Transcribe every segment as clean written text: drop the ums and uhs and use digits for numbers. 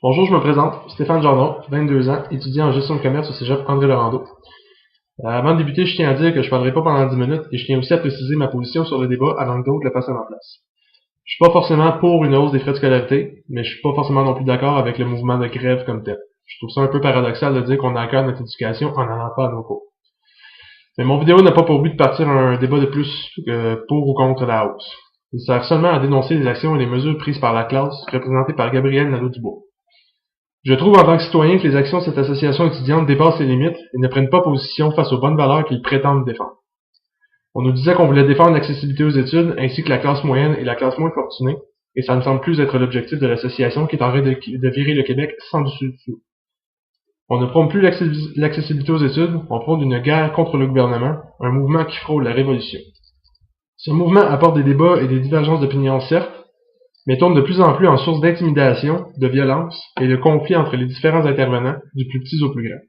Bonjour, je me présente, Stéphane Jourdon, 22 ans, étudiant en gestion de commerce au cégep André Laurando. Avant de débuter, je tiens à dire que je ne parlerai pas pendant 10 minutes et je tiens aussi à préciser ma position sur le débat avant que d'autres le fassent à ma place. Je suis pas forcément pour une hausse des frais de scolarité, mais je suis pas forcément non plus d'accord avec le mouvement de grève comme tel. Je trouve ça un peu paradoxal de dire qu'on a à cœur notre éducation en n'allant pas à nos cours. Mais mon vidéo n'a pas pour but de partir un débat de plus pour ou contre la hausse. Il sert seulement à dénoncer les actions et les mesures prises par la classe, représentée par Gabrielle Nadeau-Dubois. Je trouve en tant que citoyen que les actions de cette association étudiante dépassent les limites et ne prennent pas position face aux bonnes valeurs qu'ils prétendent défendre. On nous disait qu'on voulait défendre l'accessibilité aux études ainsi que la classe moyenne et la classe moins fortunée, et ça ne semble plus être l'objectif de l'association qui est en train de virer le Québec sans dessus-dessous. On ne prône plus l'accessibilité aux études, on prône une guerre contre le gouvernement, un mouvement qui frôle la révolution. Ce mouvement apporte des débats et des divergences d'opinion certes, mais tourne de plus en plus en source d'intimidation, de violence et de conflit entre les différents intervenants, du plus petit au plus grand.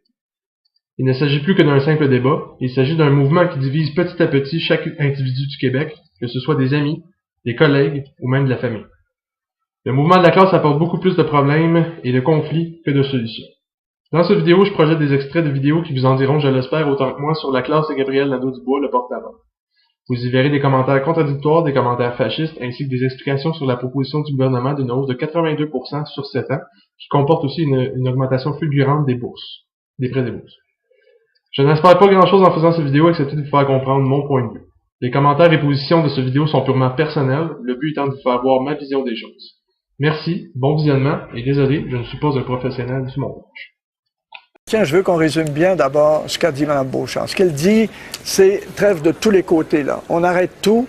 Il ne s'agit plus que d'un simple débat, il s'agit d'un mouvement qui divise petit à petit chaque individu du Québec, que ce soit des amis, des collègues ou même de la famille. Le mouvement de la classe apporte beaucoup plus de problèmes et de conflits que de solutions. Dans cette vidéo, je projette des extraits de vidéos qui vous en diront, je l'espère, autant que moi sur la classe de Gabrielle Nadeau-Dubois, le porte-parole. Vous y verrez des commentaires contradictoires, des commentaires fascistes, ainsi que des explications sur la proposition du gouvernement d'une hausse de 82% sur 7 ans, qui comporte aussi une augmentation fulgurante des bourses, des prêts des bourses. Je n'espère pas grand-chose en faisant cette vidéo, excepté de vous faire comprendre mon point de vue. Les commentaires et positions de cette vidéo sont purement personnels, le but étant de vous faire voir ma vision des choses. Merci, bon visionnement, et désolé, je ne suis pas un professionnel du montage. Tiens, je veux qu'on résume bien d'abord ce qu'a dit Mme Beauchamp. Ce qu'elle dit, c'est trêve de tous les côtés, là. On arrête tout.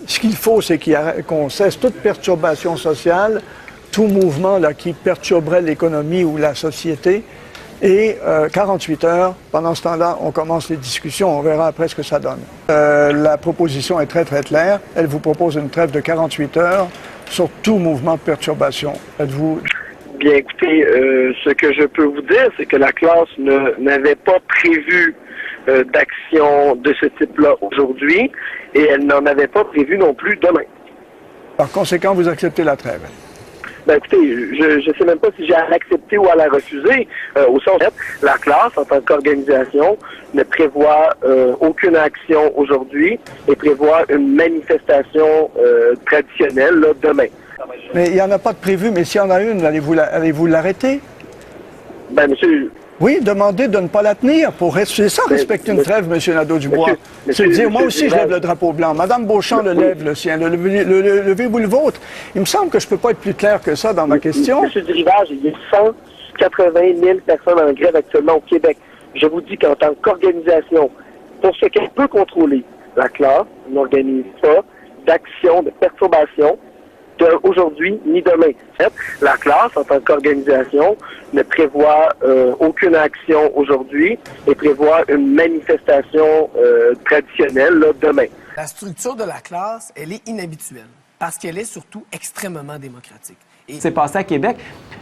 Ce qu'il faut, c'est qu'on cesse toute perturbation sociale, tout mouvement là, qui perturberait l'économie ou la société. Et 48 heures, pendant ce temps-là, on commence les discussions, on verra après ce que ça donne. La proposition est très, très claire. Elle vous propose une trêve de 48 heures sur tout mouvement de perturbation. Êtes-vous... Bien, écoutez, ce que je peux vous dire, c'est que la classe n'avait pas prévu d'action de ce type-là aujourd'hui et elle n'en avait pas prévu non plus demain. Par conséquent, vous acceptez la trêve? Ben, écoutez, je ne sais même pas si j'ai à l'accepter ou à la refuser. Au sens où la classe, en tant qu'organisation, ne prévoit aucune action aujourd'hui et prévoit une manifestation traditionnelle là, demain. Mais il n'y en a pas de prévu, mais s'il y en a une, allez-vous l'arrêter? Ben, monsieur... Oui, demandez de ne pas la tenir. C'est ça, respecter une trêve, M. Nadeau-Dubois. C'est dire, moi aussi, je lève le drapeau blanc. Mme Beauchamp le lève, le sien. Levez-vous le vôtre. Il me semble que je ne peux pas être plus clair que ça dans ma question. M. Rivage, il y a 180 000 personnes en grève actuellement au Québec. Je vous dis qu'en tant qu'organisation, pour ce qu'elle peut contrôler, la classe n'organise pas d'action, de perturbation, aujourd'hui ni demain. La classe, en tant qu'organisation, ne prévoit aucune action aujourd'hui et prévoit une manifestation traditionnelle là, demain. La structure de la classe, elle est inhabituelle parce qu'elle est surtout extrêmement démocratique. C'est passé à Québec.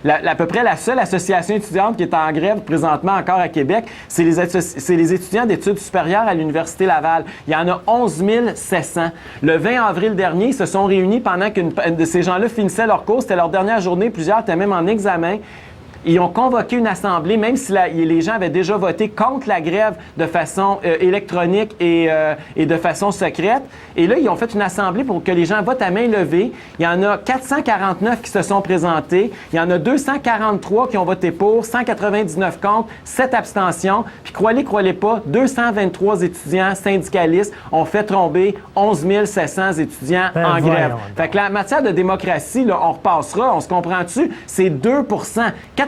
À peu près la seule association étudiante qui est en grève présentement encore à Québec, c'est les étudiants d'études supérieures à l'Université Laval. Il y en a 11 700. Le 20 avril dernier, ils se sont réunis pendant que ces gens-là finissaient leur cours. C'était leur dernière journée. Plusieurs étaient même en examen. Ils ont convoqué une assemblée, même si les gens avaient déjà voté contre la grève de façon électronique et de façon secrète. Et là, ils ont fait une assemblée pour que les gens votent à main levée. Il y en a 449 qui se sont présentés. Il y en a 243 qui ont voté pour, 199 contre, 7 abstentions. Puis croyez pas, 223 étudiants syndicalistes ont fait tomber 11 700 étudiants en grève. Fait que la matière de démocratie, là, on repassera, on se comprend-tu? C'est 2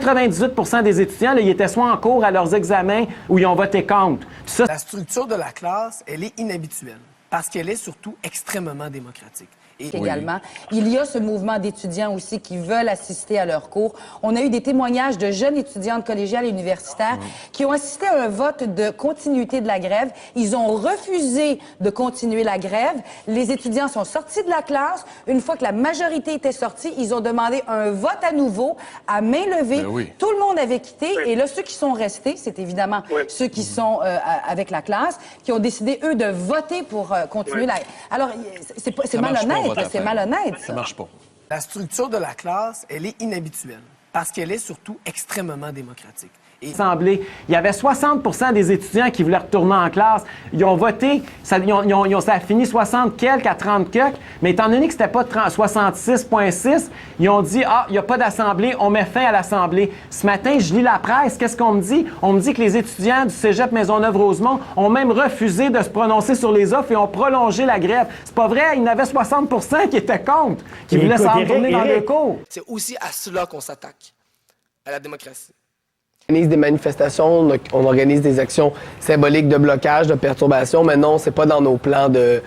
98% des étudiants, là, ils étaient soit en cours à leurs examens ou ils ont voté contre. Ça... La structure de la classe, elle est inhabituelle parce qu'elle est surtout extrêmement démocratique. Également. Il y a ce mouvement d'étudiants aussi qui veulent assister à leurs cours. On a eu des témoignages de jeunes étudiantes collégiales et universitaires qui ont assisté à un vote de continuité de la grève. Ils ont refusé de continuer la grève. Les étudiants sont sortis de la classe. Une fois que la majorité était sortie, ils ont demandé un vote à nouveau, à main levée. Tout le monde avait quitté. Et là, ceux qui sont restés, c'est évidemment ceux qui sont avec la classe, qui ont décidé, eux, de voter pour continuer la... Alors, c'est malhonnête. C'est malhonnête, ça. Ça marche pas. La structure de la classe, elle est inhabituelle parce qu'elle est surtout extrêmement démocratique. Assemblée. Il y avait 60 des étudiants qui voulaient retourner en classe. Ils ont voté, ça a fini 60 quelques à 30 quelques, mais étant donné que c'était pas 66,6, ils ont dit « Ah, il n'y a pas d'assemblée, on met fin à l'assemblée ». Ce matin, je lis la presse, qu'est-ce qu'on me dit? On me dit que les étudiants du cégep Maisonneuve-Rosemont ont même refusé de se prononcer sur les offres et ont prolongé la grève. C'est pas vrai, il y en avait 60 qui étaient contre, qui voulaient s'en retourner dans le cours. C'est aussi à cela qu'on s'attaque, à la démocratie. On organise des manifestations, on organise des actions symboliques de blocage, de perturbation, mais non, c'est pas dans nos plans de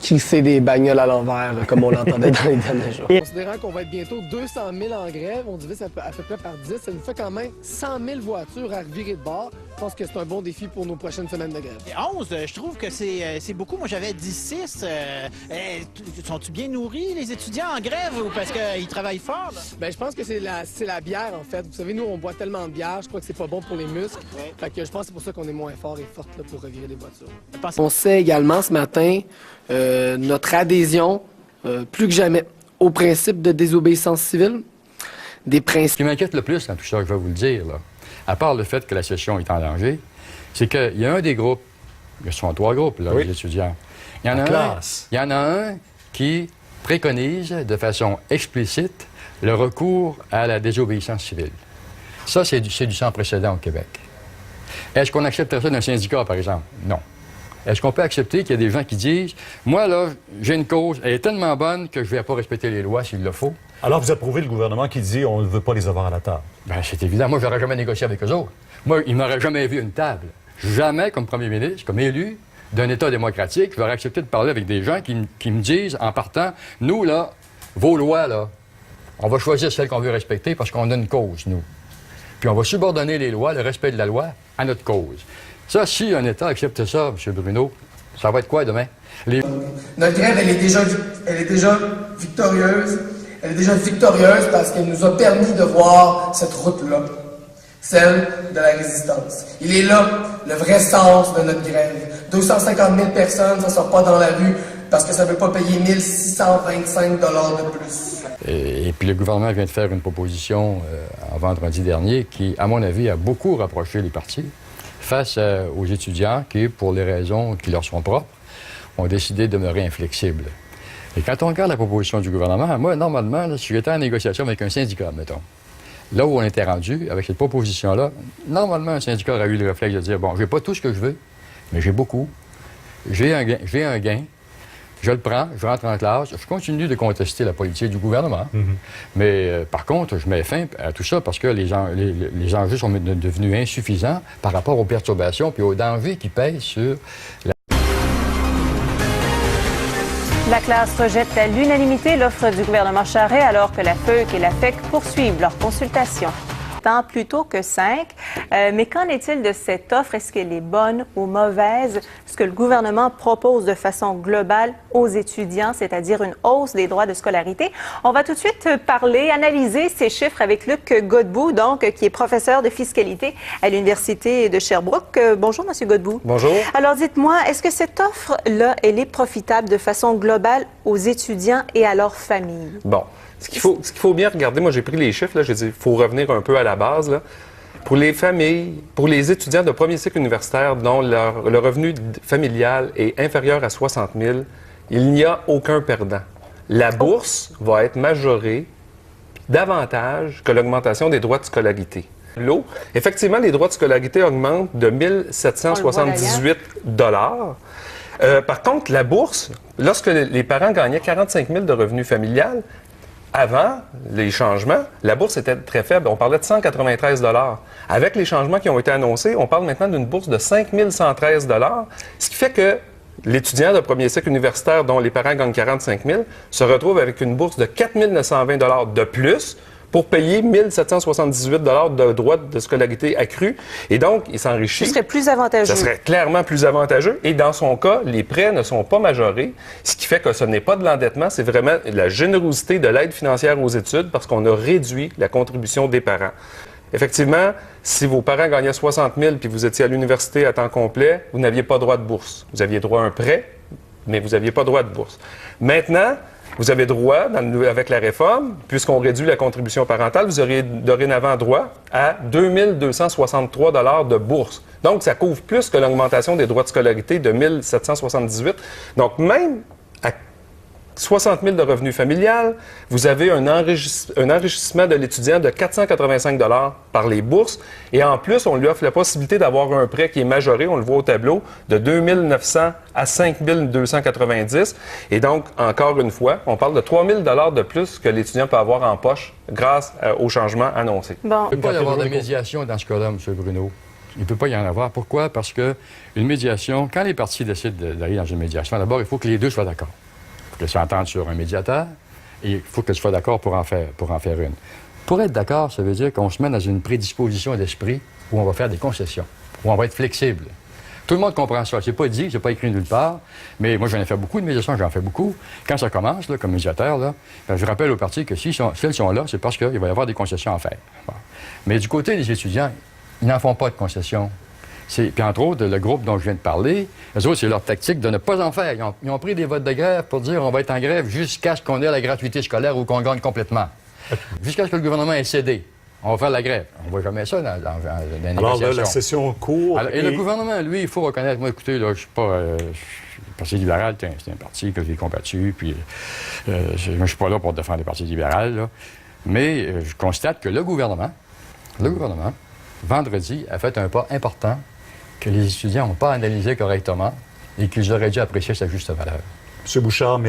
crisser des bagnoles à l'envers, comme on l'entendait dans les derniers jours. Considérant qu'on va être bientôt 200 000 en grève, on divise à peu près par 10, ça nous fait quand même 100 000 voitures à revirer de bord. Je pense que c'est un bon défi pour nos prochaines semaines de grève. 11, je trouve que c'est beaucoup. Moi, j'avais 16. Sont-ils bien nourris, les étudiants en grève, ou parce qu'ils travaillent fort? Là? Bien, je pense que c'est la bière, en fait. Vous savez, nous, on boit tellement de bière, je crois que c'est pas bon pour les muscles. Ouais. Fait que je pense que c'est pour ça qu'on est moins fort et forte là, pour revirer des voitures. On sait également ce matin notre adhésion, plus que jamais, au principe de désobéissance civile, des principes. Ce qui m'inquiète le plus dans tout ça, je vais vous le dire, là, à part le fait que la session est en danger, c'est qu'il y a un des groupes, ce sont 3 groupes, là, les étudiants. Il y en a un qui préconise de façon explicite le recours à la désobéissance civile. Ça, c'est du sans précédent au Québec. Est-ce qu'on accepterait ça d'un syndicat, par exemple? Non. Est-ce qu'on peut accepter qu'il y a des gens qui disent « Moi, là, j'ai une cause, elle est tellement bonne que je ne vais pas respecter les lois s'il le faut. » Alors, vous approuvez le gouvernement qui dit « On ne veut pas les avoir à la table ». Bien, c'est évident. Moi, je n'aurais jamais négocié avec eux autres. Moi, ils ne m'auraient jamais vu une table. Jamais, comme premier ministre, comme élu d'un État démocratique, je vais accepter de parler avec des gens qui me disent, en partant, « Nous, là, vos lois, là, on va choisir celles qu'on veut respecter parce qu'on a une cause, nous. Puis on va subordonner les lois, le respect de la loi, à notre cause. » Ça, si un État accepte ça, M. Bruno, ça va être quoi demain? Notre grève, elle est déjà victorieuse. Elle est déjà victorieuse parce qu'elle nous a permis de voir cette route-là, celle de la résistance. Il est là, le vrai sens de notre grève. 250 000 personnes, ça ne sort pas dans la rue parce que ça ne veut pas payer 1 625 $ de plus. Et puis le gouvernement vient de faire une proposition en vendredi dernier qui, à mon avis, a beaucoup rapproché les partis face aux étudiants qui, pour les raisons qui leur sont propres, ont décidé de demeurer inflexibles. Et quand on regarde la proposition du gouvernement, moi, normalement, là, si j'étais en négociation avec un syndicat, mettons, là où on était rendu, avec cette proposition-là, normalement, un syndicat aurait eu le réflexe de dire, bon, j'ai pas tout ce que je veux, mais j'ai beaucoup. J'ai un gain, je le prends, je rentre en classe, je continue de contester la politique du gouvernement. Mais par contre, je mets fin à tout ça parce que les enjeux sont devenus insuffisants par rapport aux perturbations puis aux dangers qui pèsent sur la... La classe rejette à l'unanimité l'offre du gouvernement Charest alors que la FEUQ et la FEC poursuivent leurs consultations. Plutôt que 5. Mais qu'en est-il de cette offre? Est-ce qu'elle est bonne ou mauvaise? Ce que le gouvernement propose de façon globale aux étudiants, c'est-à-dire une hausse des droits de scolarité. On va tout de suite parler, analyser ces chiffres avec Luc Godbout, donc, qui est professeur de fiscalité à l'Université de Sherbrooke. Bonjour, M. Godbout. Bonjour. Alors, dites-moi, est-ce que cette offre-là, elle est profitable de façon globale aux étudiants et à leurs familles? Bon. Ce qu'il faut bien regarder, moi j'ai pris les chiffres, là, j'ai dit il faut revenir un peu à la base. Là. Pour les familles, pour les étudiants de premier cycle universitaire dont le revenu familial est inférieur à 60 000, il n'y a aucun perdant. La bourse va être majorée davantage que l'augmentation des droits de scolarité. Effectivement, les droits de scolarité augmentent de 1 778 $. Par contre, la bourse, lorsque les parents gagnaient 45 000 de revenus familial, avant les changements, la bourse était très faible. On parlait de 193 $. Avec les changements qui ont été annoncés, on parle maintenant d'une bourse de 5 113 $, ce qui fait que l'étudiant de premier cycle universitaire dont les parents gagnent 45 000 se retrouve avec une bourse de 4 920 $ de plus pour payer 1 778 $ de droits de scolarité accrus. Et donc, il s'enrichit. Ce serait plus avantageux. Ça serait clairement plus avantageux. Et dans son cas, les prêts ne sont pas majorés, ce qui fait que ce n'est pas de l'endettement, c'est vraiment la générosité de l'aide financière aux études parce qu'on a réduit la contribution des parents. Effectivement, si vos parents gagnaient 60 000 puis vous étiez à l'université à temps complet, vous n'aviez pas droit de bourse. Vous aviez droit à un prêt, mais vous n'aviez pas droit de bourse. Maintenant, vous avez droit, avec la réforme, puisqu'on réduit la contribution parentale, vous aurez dorénavant droit à 2 263 $ de bourse. Donc, ça couvre plus que l'augmentation des droits de scolarité de 1 778. Donc, même à 60 000 de revenus familial, vous avez un enrichissement de l'étudiant de 485 $ par les bourses. Et en plus, on lui offre la possibilité d'avoir un prêt qui est majoré, on le voit au tableau, de 2 900 à 5 290. Et donc, encore une fois, on parle de 3 000 $ de plus que l'étudiant peut avoir en poche grâce au changement annoncé. Bon. Il ne peut pas y avoir de médiation dans ce cas-là, M. Bruno. Il ne peut pas y en avoir. Pourquoi? Parce qu'une médiation, quand les parties décident d'aller dans une médiation, d'abord, il faut que les deux soient d'accord. Il faut qu'elles s'entendent sur un médiateur et il faut qu'elles soient d'accord pour en faire une. Pour être d'accord, ça veut dire qu'on se met dans une prédisposition d'esprit où on va faire des concessions, où on va être flexible. Tout le monde comprend ça. C'est pas dit, c'est pas écrit nulle part, mais moi, j'en ai fait beaucoup de médiations, j'en fais beaucoup. Quand ça commence, là, comme médiateur, là, je rappelle aux parties que si elles sont là, c'est parce qu'il va y avoir des concessions à faire. Bon. Mais du côté des étudiants, ils n'en font pas de concessions. Puis entre autres, le groupe dont je viens de parler, eux autres, c'est leur tactique de ne pas en faire. Ils ont pris des votes de grève pour dire on va être en grève jusqu'à ce qu'on ait la gratuité scolaire ou qu'on gagne complètement. Jusqu'à ce que le gouvernement ait cédé. On va faire la grève. On ne voit jamais ça dans les négociations. Alors là, la session court. Et le gouvernement, lui, il faut reconnaître, moi, écoutez, là, je suis pas... le Parti libéral, c'est un parti que j'ai combattu, puis moi, je suis pas là pour défendre le Parti libéral, là. Mais je constate que le gouvernement, vendredi, a fait un pas important que les étudiants n'ont pas analysé correctement et qu'ils auraient dû apprécier sa juste valeur. M. Bouchard,